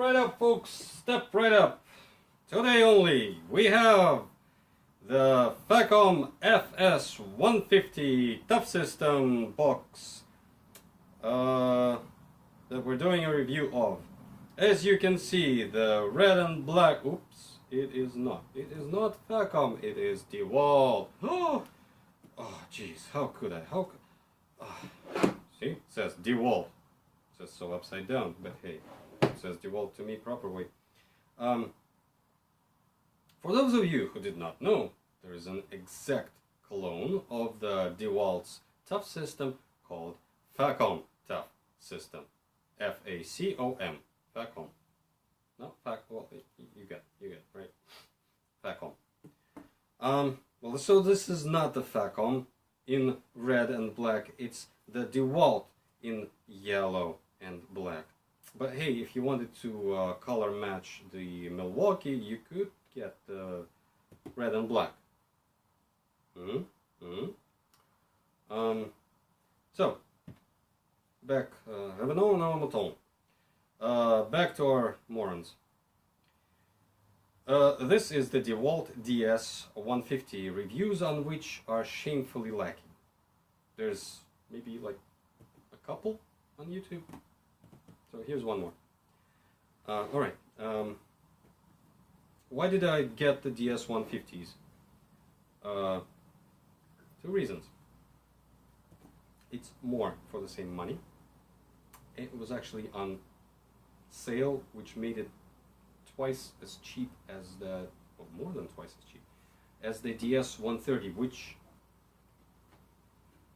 right up, folks. Step right up. Today only, we have the Facom fs150 tough system box that we're doing a review of. As you can see, the red and black. Oops, it is not. It is not Facom. It is Dewalt. Oh, jeez. How could I? How could? See, it says Dewalt. It says so upside down, but hey, it says Dewalt to me proper way. For those of you who did not know, there is an exact clone of the Dewalt's tough system called Facom tough system. F-A-C-O-M. Facom. No, well, you get right. Facom. Well, so this is not the Facom in red and black. It's the Dewalt in yellow and black. But hey, if you wanted to color match the Milwaukee, you could get the red and black. So back back to our morons. This is the Dewalt ds150, reviews on which are shamefully lacking. There's maybe like a couple on YouTube. So here's one more. Alright. Why did I get the ds150s? Two reasons. It's more for the same money. It was actually on sale, which made it twice as cheap as the, well, more than twice as cheap as the ds130, which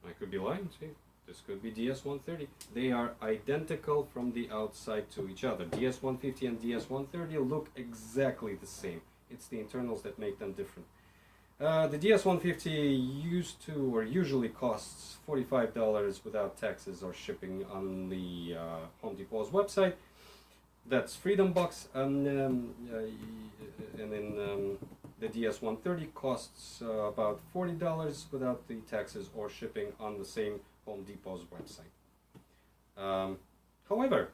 I could be lying. See, this could be ds130. They are identical from the outside to each other. ds150 and ds130 look exactly the same. It's the internals that make them different. The ds150 usually costs $45 without taxes or shipping on the Home Depot's website. That's Freedom Box, and then the ds130 costs about $40 without the taxes or shipping on the same Home Depot's website. However,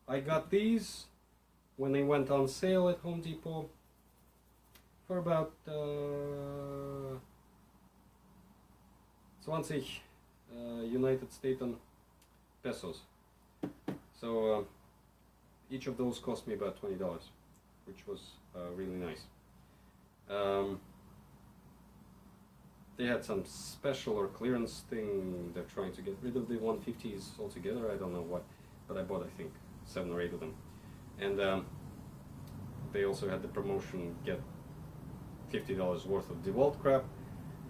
I got these when they went on sale at Home Depot for about 20 United States pesos. So each of those cost me about $20, which was really nice. They had some special or clearance thing. They're trying to get rid of the 150s altogether. I don't know what, but I bought, I think, 7 or 8 of them. And they also had the promotion, get $50 worth of Dewalt crap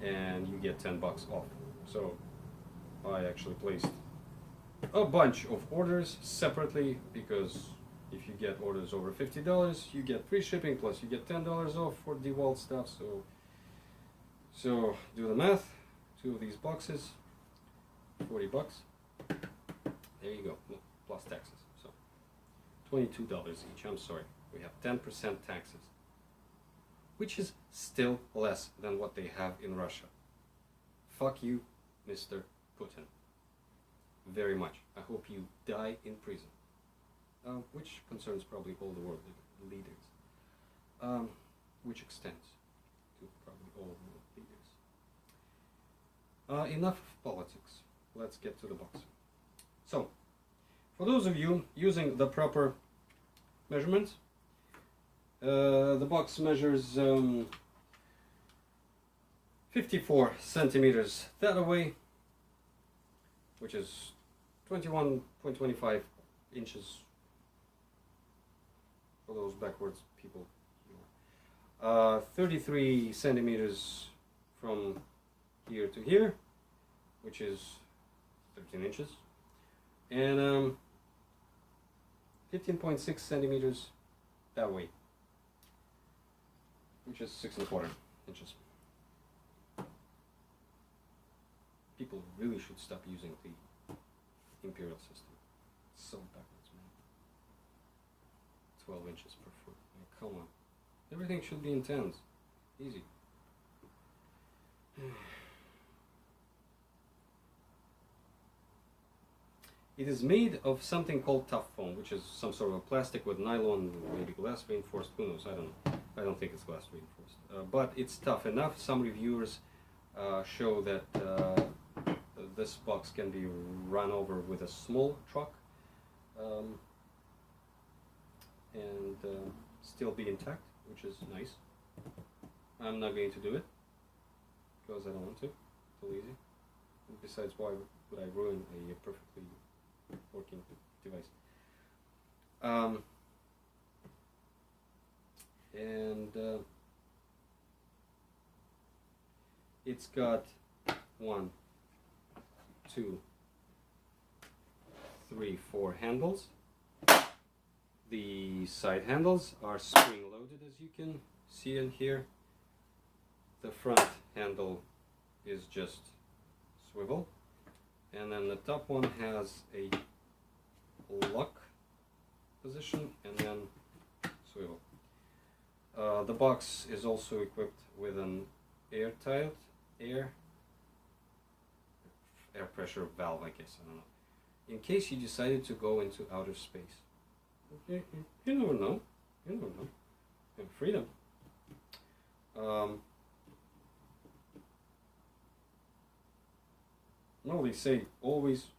and you get $10 off. So I actually placed a bunch of orders separately, because if you get orders over $50, you get free shipping, plus you get $10 off for Dewalt stuff. So do the math. 2 of these boxes, $40. There you go, plus taxes. So $22 each. I'm sorry, we have 10% taxes, which is still less than what they have in Russia. Fuck you, Mr. Putin. Very much. I hope you die in prison. Which concerns probably all the world leaders. Which extends to probably all the world leaders. Enough of politics. Let's get to the box. So, for those of you using the proper measurements, the box measures 54 centimeters that away, which is 21.25 inches for those backwards people. 33 centimeters from here to here, which is 13 inches, and 15.6 centimeters that way, which is 6¼ inches. People really should stop using the imperial system. It's so backwards, man. 12 inches per foot. Like, come on. Everything should be in tens. Easy. It is made of something called tough foam, which is some sort of a plastic with nylon, maybe glass reinforced. Who knows? I don't know. I don't think it's glass reinforced, but it's tough enough. Some reviewers show that this box can be run over with a small truck and still be intact, which is nice. I'm not going to do it because I don't want to. It's too easy. And besides, why would I ruin a perfectly working device? It's got 1, 2, 3, 4 handles. The side handles are spring loaded, as you can see in here. The front handle is just swivel, and then the top one has a lock position and then swivel. The box is also equipped with an airtight air pressure valve, I guess, I don't know, in case you decided to go into outer space. Okay, you never know. You never know. You have freedom. No, they say always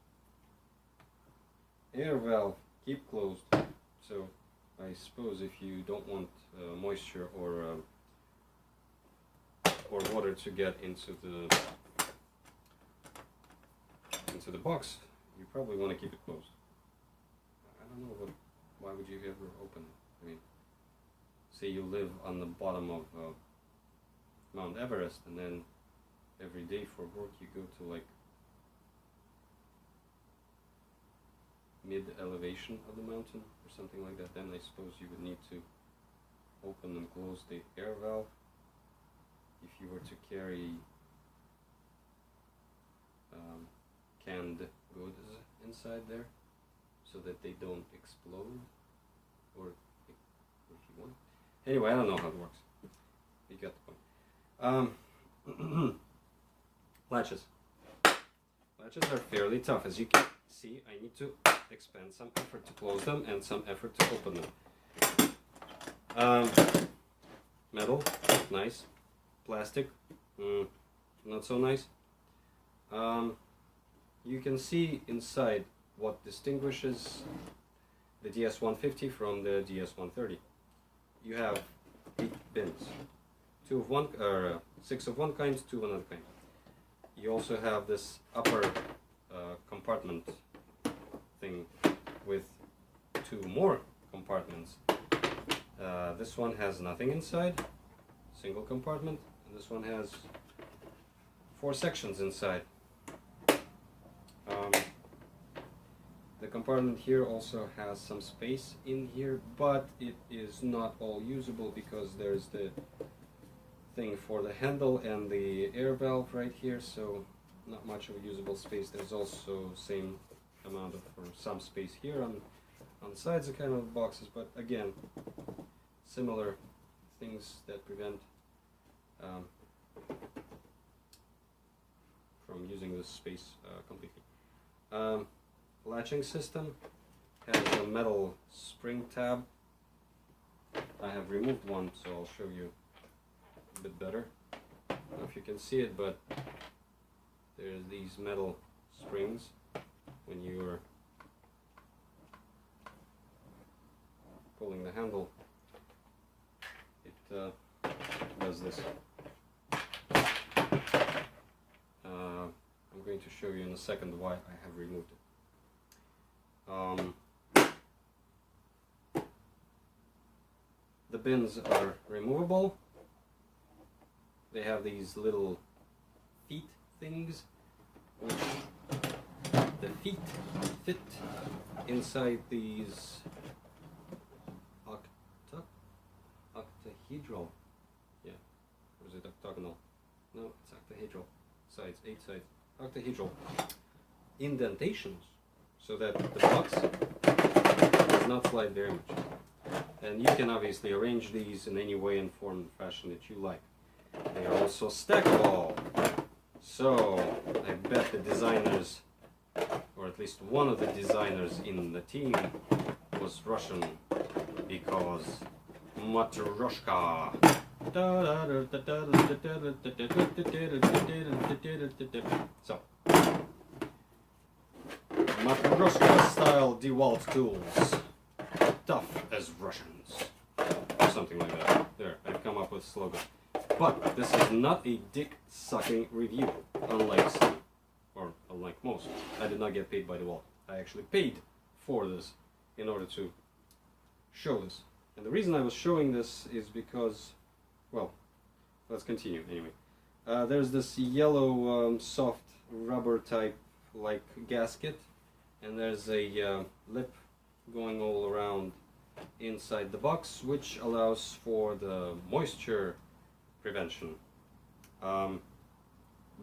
air valve keep closed. So I suppose if you don't want moisture or water to get into the box, you probably want to keep it closed. I don't know, but why would you ever open it? I mean, say you live on the bottom of Mount Everest, and then every day for work you go to like mid-elevation of the mountain or something like that, then I suppose you would need to open and close the air valve if you were to carry canned goods inside there, so that they don't explode, or if you want. Anyway, I don't know how it works. You got the point. Latches. Latches are fairly tough. As you can see, I need to expend some effort to close them and some effort to open them. Metal, nice. Plastic, not so nice. You can see inside what distinguishes the ds150 from the ds130. You have 8 bins, 6 of one kind, 2 of another kind. You also have this upper compartment thing with 2 more compartments. This one has nothing inside, single compartment, and this one has 4 sections inside. The compartment here also has some space in here, but it is not all usable because there's the thing for the handle and the air valve right here, so not much of a usable space. There's also same amount of, or some space here on the sides of kind of boxes, but again, similar things that prevent from using this space completely. Latching system has a metal spring tab. I have removed one, so I'll show you a bit better. I don't know if you can see it, but there's these metal springs. When you're pulling the handle, it does this. I'm going to show you in a second why I have removed it. The bins are removable. They have these little feet things, which the feet fit inside these octahedral. Yeah, or is it octagonal? No, it's octahedral. Sides, 8 sides. Octahedral indentations, so that the box does not slide very much. And you can obviously arrange these in any way and form and fashion that you like. They are also stackable. So I bet the designers or or at least one of the designers in the team was Russian, because Matryoshka. So, Matryoshka style Dewalt tools, tough as Russians, or something like that. There, I've come up with a slogan. But this is not a dick-sucking review, unlike some, or unlike most. I did not get paid by Dewalt. I actually paid for this in order to show this. And the reason I was showing this is because, well, let's continue anyway. There's this yellow soft rubber type like gasket, and there's a lip going all around inside the box, which allows for the moisture prevention.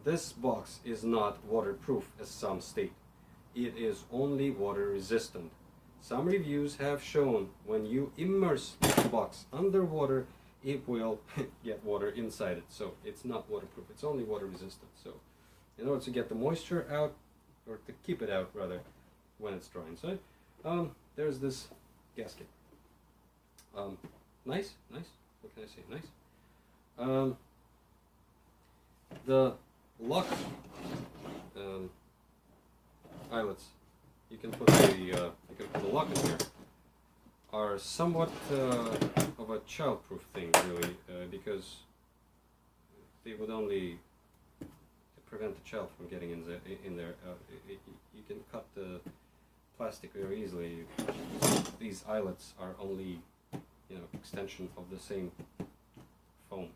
This box is not waterproof, as some state. It is only water resistant. Some reviews have shown when you immerse the box underwater, it will get water inside it. So it's not waterproof, it's only water resistant. So in order to get the moisture out, or to keep it out rather, when it's dry inside, there's this gasket. Nice, what can I say, nice. The lock eyelets, you can put the lock in here, are somewhat of a childproof thing, really, because they would only prevent the child from getting in there. You can cut the plastic very easily. These eyelets are only, extension of the same foam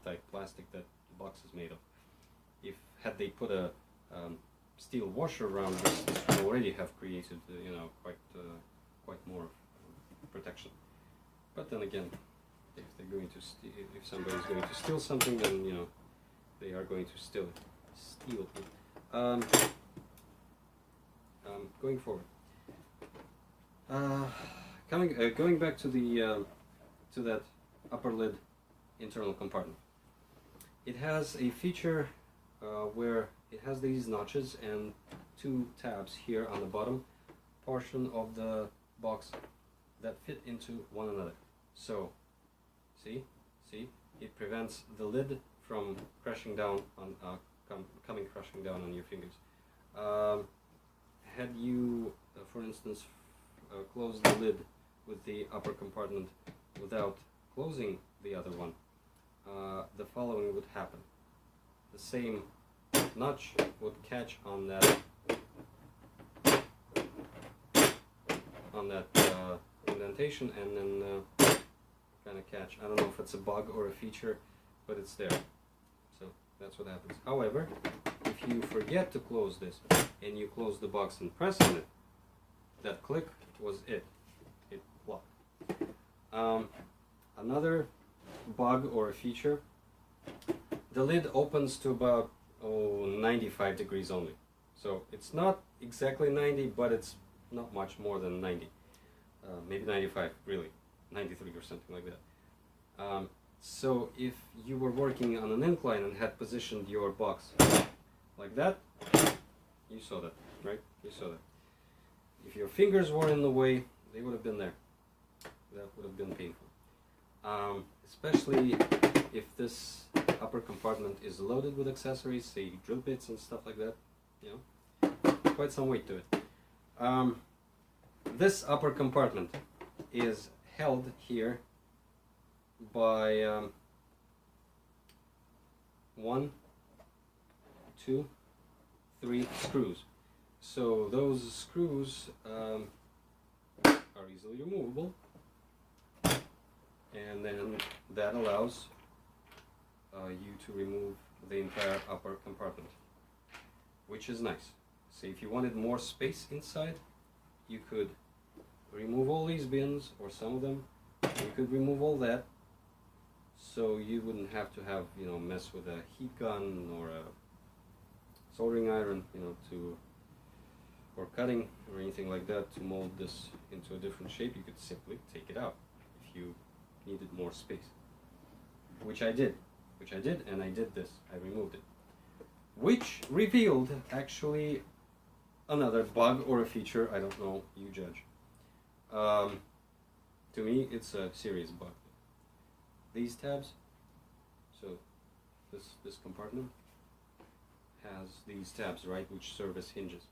type plastic that the box is made of. Had they put a steel washer around this would already have created, quite more protection. But then again, if they're going to if somebody's going to steal something, then they are going to steal it. Going forward, going back to the to that upper lid internal compartment. It has a feature where it has these notches and two tabs here on the bottom portion of the box that fit into one another. So, see, it prevents the lid from crashing down on coming crashing down on your fingers. Had you, for instance, closed the lid with the upper compartment without closing the other one, the following would happen. The same notch would catch on that indentation, and then kind of catch. I don't know if it's a bug or a feature, but it's there. So that's what happens. However, if you forget to close this and you close the box and press on it, that click was it. It locked. Another bug or a feature, the lid opens to about 95 degrees only. So it's not exactly 90, but it's not much more than 90. Maybe 95, really. 93 or something like that. So if you were working on an incline and had positioned your box like that, you saw that, right? You saw that. If your fingers were in the way, they would have been there. That would have been painful. Especially if this upper compartment is loaded with accessories, say drill bits and stuff like that, quite some weight to it. This upper compartment is held here by 1, 2, 3 screws. So those screws are easily removable, and then that allows you to remove the entire upper compartment, which is nice. So if you wanted more space inside, you could remove all these bins, or some of them. You could remove all that, so you wouldn't have to have, mess with a heat gun or a soldering iron, or cutting or anything like that to mold this into a different shape. You could simply take it out if you needed more space, which I did, and I did this. I removed it, which revealed actually another bug or a feature, I don't know, you judge. To me, it's a serious bug. These tabs, so this compartment has these tabs, right, which serve as hinges,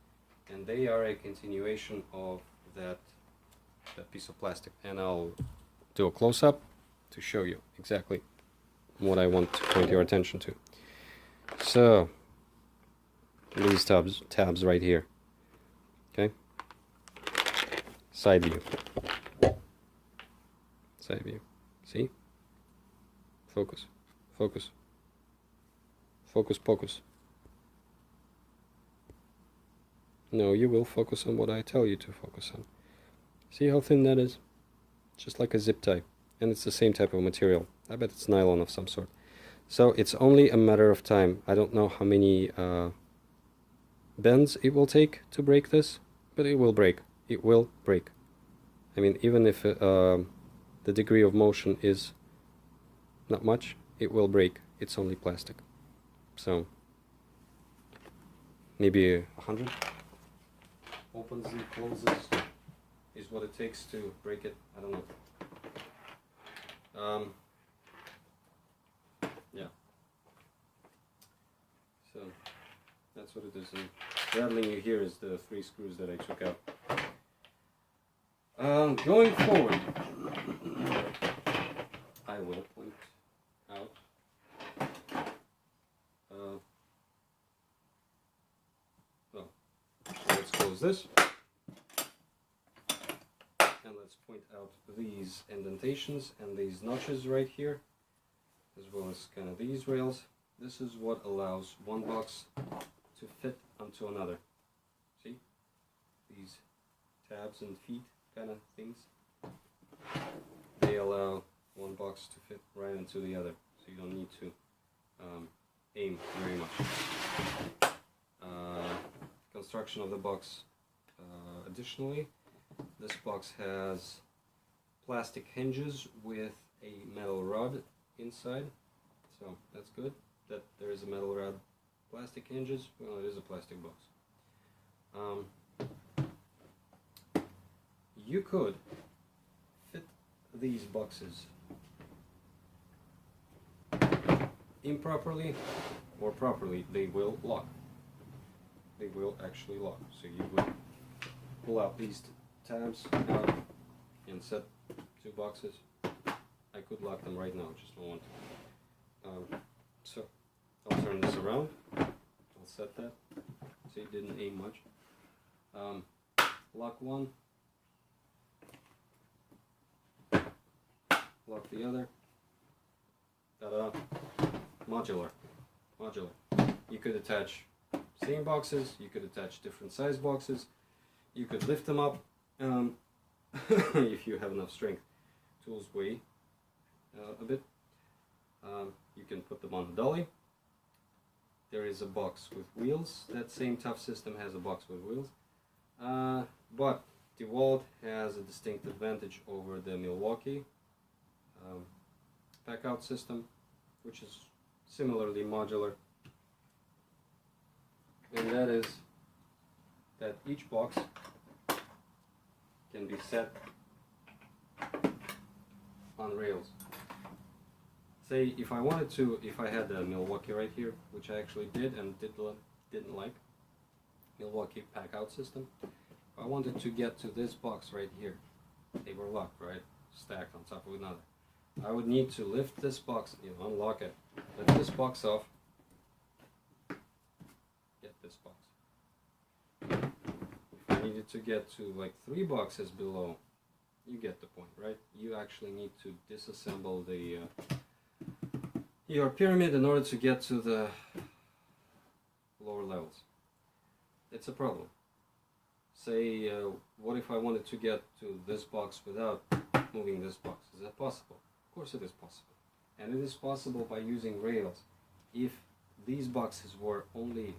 and they are a continuation of that piece of plastic. And I'll do a close-up to show you exactly what I want to point your attention to. So these tabs right here, okay, side view, see, focus, focus. No, you will focus on what I tell you to focus on. See how thin that is? Just like a zip tie. And it's the same type of material. I bet it's nylon of some sort. So it's only a matter of time. I don't know how many bends it will take to break this, but it will break. It will break. I mean, even if the degree of motion is not much, it will break. It's only plastic. So maybe 100 opens and closes is what it takes to break it. I don't know. Yeah. So that's what it is. And rattling you here is the 3 screws that I took out. Going forward, I will point out well, let's close this. And let's point out these indentations and these notches right here, as well as kind of these rails. This is what allows one box to fit onto another. See? These tabs and feet kind of things. They allow one box to fit right into the other, so you don't need to aim very much. Construction of the box additionally. This box has plastic hinges with a metal rod inside, so that's good that there is a metal rod. Plastic hinges, well, it is a plastic box. You could fit these boxes improperly or properly. They will lock. They will actually lock. So you would pull out these tabs out and set 2 boxes. I could lock them right now, just don't want to. So I'll turn this around. I'll set that. See, it didn't aim much. Lock one. Lock the other. Ta-da! Modular. Modular. You could attach same boxes. You could attach different size boxes. You could lift them up if you have enough strength. Tools weigh a bit. You can put them on the dolly. There is a box with wheels. That same toughsystem has a box with wheels. But Dewalt has a distinct advantage over the Milwaukee packout system, which is similarly modular. And that is that each box can be set on rails. Say if I wanted to, if I had a Milwaukee right here, which I actually did and didn't like, Milwaukee packout system, if I wanted to get to this box right here, they were locked, right? Stacked on top of another. I would need to lift this box, unlock it, lift this box off, get this box. If I needed to get to like 3 boxes below, you get the point, right? You actually need to disassemble the your pyramid in order to get to the lower levels. It's a problem. Say, what if I wanted to get to this box without moving this box? Is that possible? Of course it is possible. And it is possible by using rails. If these boxes were only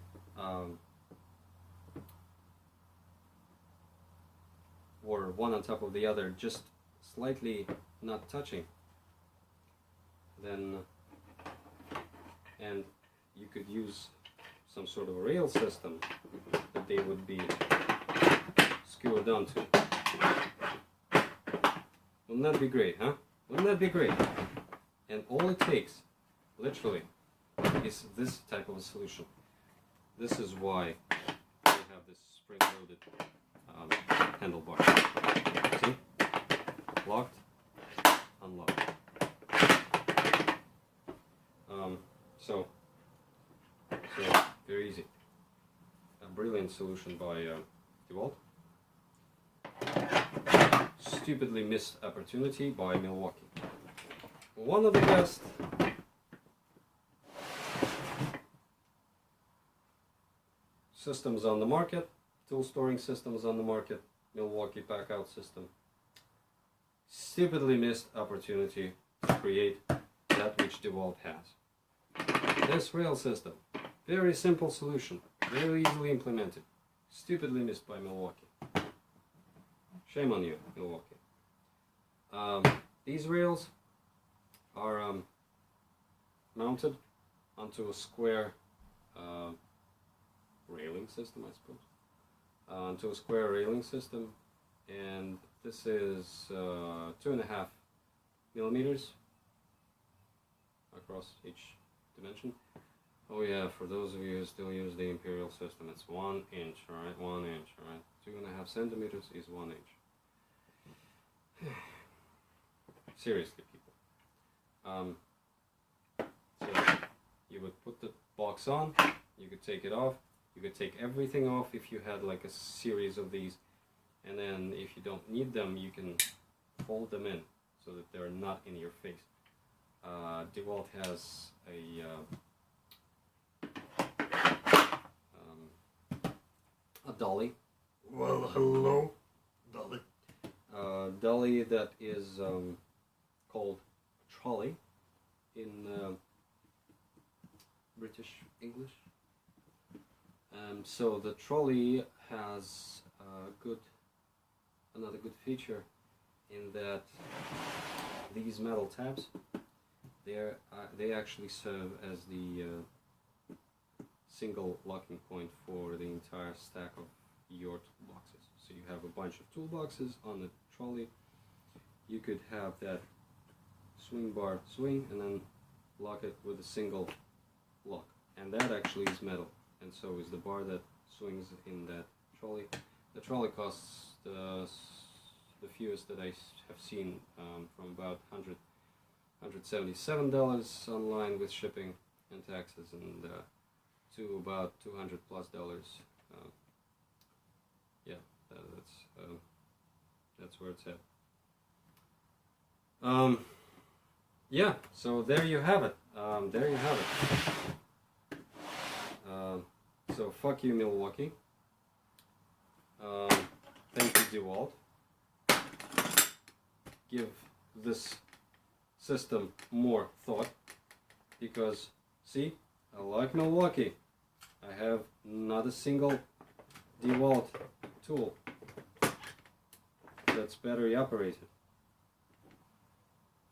were one on top of the other, just slightly not touching, then, and you could use some sort of a rail system that they would be skewered onto. Wouldn't that be great, huh? Wouldn't that be great? And all it takes, literally, is this type of a solution. This is why we have this spring-loaded handlebar. See? Locked, unlocked. So very easy. A brilliant solution by Dewalt. Stupidly missed opportunity by Milwaukee. One of the best systems on the market, tool storing systems on the market, Milwaukee packout system. Stupidly missed opportunity to create that which Dewalt has. This rail system, very simple solution, very easily implemented. Stupidly missed by Milwaukee. Shame on you, Milwaukee. These rails are mounted onto a square railing system, I suppose. Onto a square railing system, and this is 2.5 millimeters across each dimension. Oh yeah, for those of you who still use the imperial system, it's 1 inch, alright? 1 inch, alright? 2.5 centimeters is 1 inch. Seriously, people. So you would put the box on, you could take it off, you could take everything off if you had like a series of these, and then if you don't need them, you can fold them in so that they're not in your face. Dewalt has a dolly. Well, hello, dolly. Dolly that is called Trolley in British English. So the Trolley has another good feature in that these metal tabs, they actually serve as the single locking point for the entire stack of your toolboxes. So you have a bunch of toolboxes on the Trolley. You could have that swing bar swing and then lock it with a single lock, and that actually is metal, and so is the bar that swings in that Trolley. The Trolley costs the fewest that I have seen from about $177 online with shipping and taxes, and to about $200+ dollars. Yeah, that's where it's at. Yeah, so there you have it. There you have it. So fuck you, Milwaukee. Thank you, Dewalt. Give this system more thought, because see, I like Milwaukee. I have not a single Dewalt tool that's battery operated.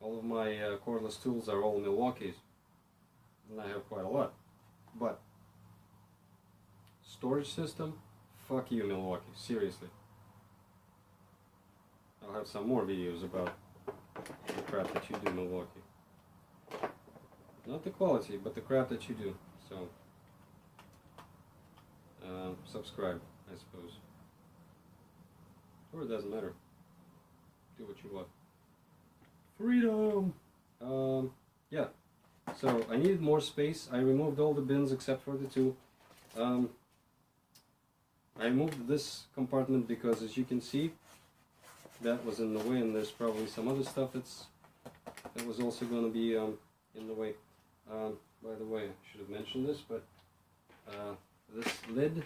All of my cordless tools are all Milwaukee's, and I have quite a lot. But storage system, fuck you, Milwaukee, seriously. I'll have some more videos about the crap that you do, Milwaukee. Not the quality, but the crap that you do. So subscribe, I suppose. Or it doesn't matter. Do what you want. Freedom! Yeah. So I needed more space. I removed all the bins except for the two. I removed this compartment because, as you can see, that was in the way, and there's probably some other stuff that was also going to be in the way. By the way, I should have mentioned this, but this lid,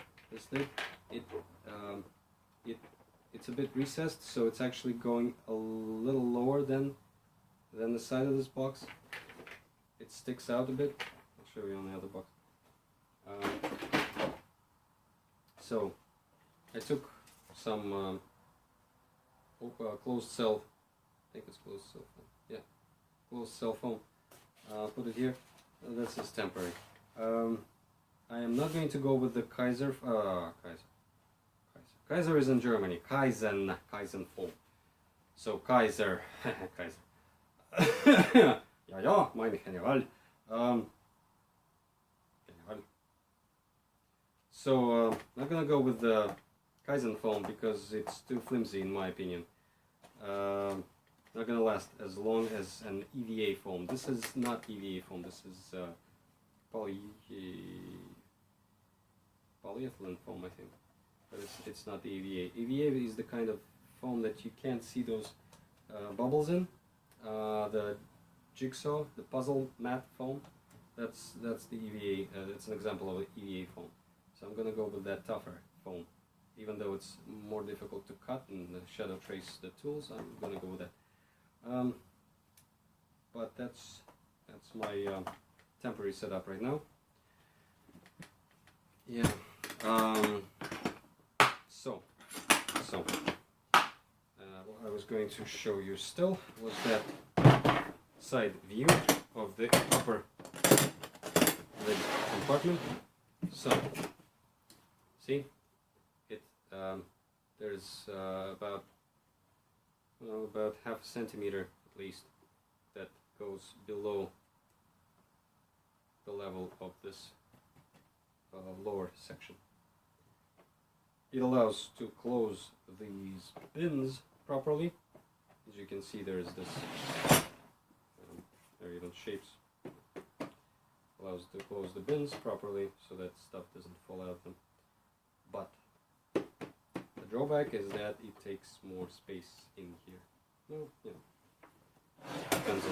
it's a bit recessed, so it's actually going a little lower than the side of this box. It sticks out a bit. I'll show you on the other box. So I took some closed cell, I think it's closed cell foam. Yeah, closed cell foam. Put it here. This is temporary. I am not going to go with the Kaiser. Kaiser is in Germany. Kaizen foam. So Kaiser. Kaiser. Ja, mein General. General. So I'm not gonna go with the Kaizen foam because it's too flimsy in my opinion. Not gonna last as long as an EVA foam. This is not EVA foam. This is polyethylene foam, I think. But it's not the EVA. EVA is the kind of foam that you can't see those bubbles in. The jigsaw, the puzzle mat foam, that's the EVA. That's an example of an EVA foam. So I'm gonna go with that tougher foam, even though it's more difficult to cut and shadow trace the tools. I'm gonna go with that. But that's my temporary setup right now. Yeah. So what I was going to show you still was that side view of the upper lid compartment. So see, it there's about half a centimeter at least that goes below the level of this lower section. It allows to close these bins properly. As you can see, there's this there are even shapes. Allows to close the bins properly so that stuff doesn't fall out of them. But the drawback is that it takes more space in here. Well, you know, depends on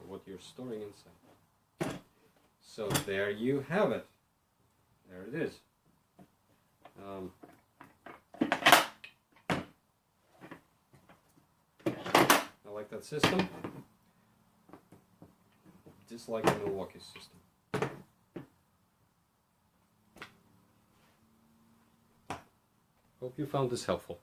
what you're storing inside. So there you have it. There it is. I like that system. Dislike the Milwaukee system. Hope you found this helpful.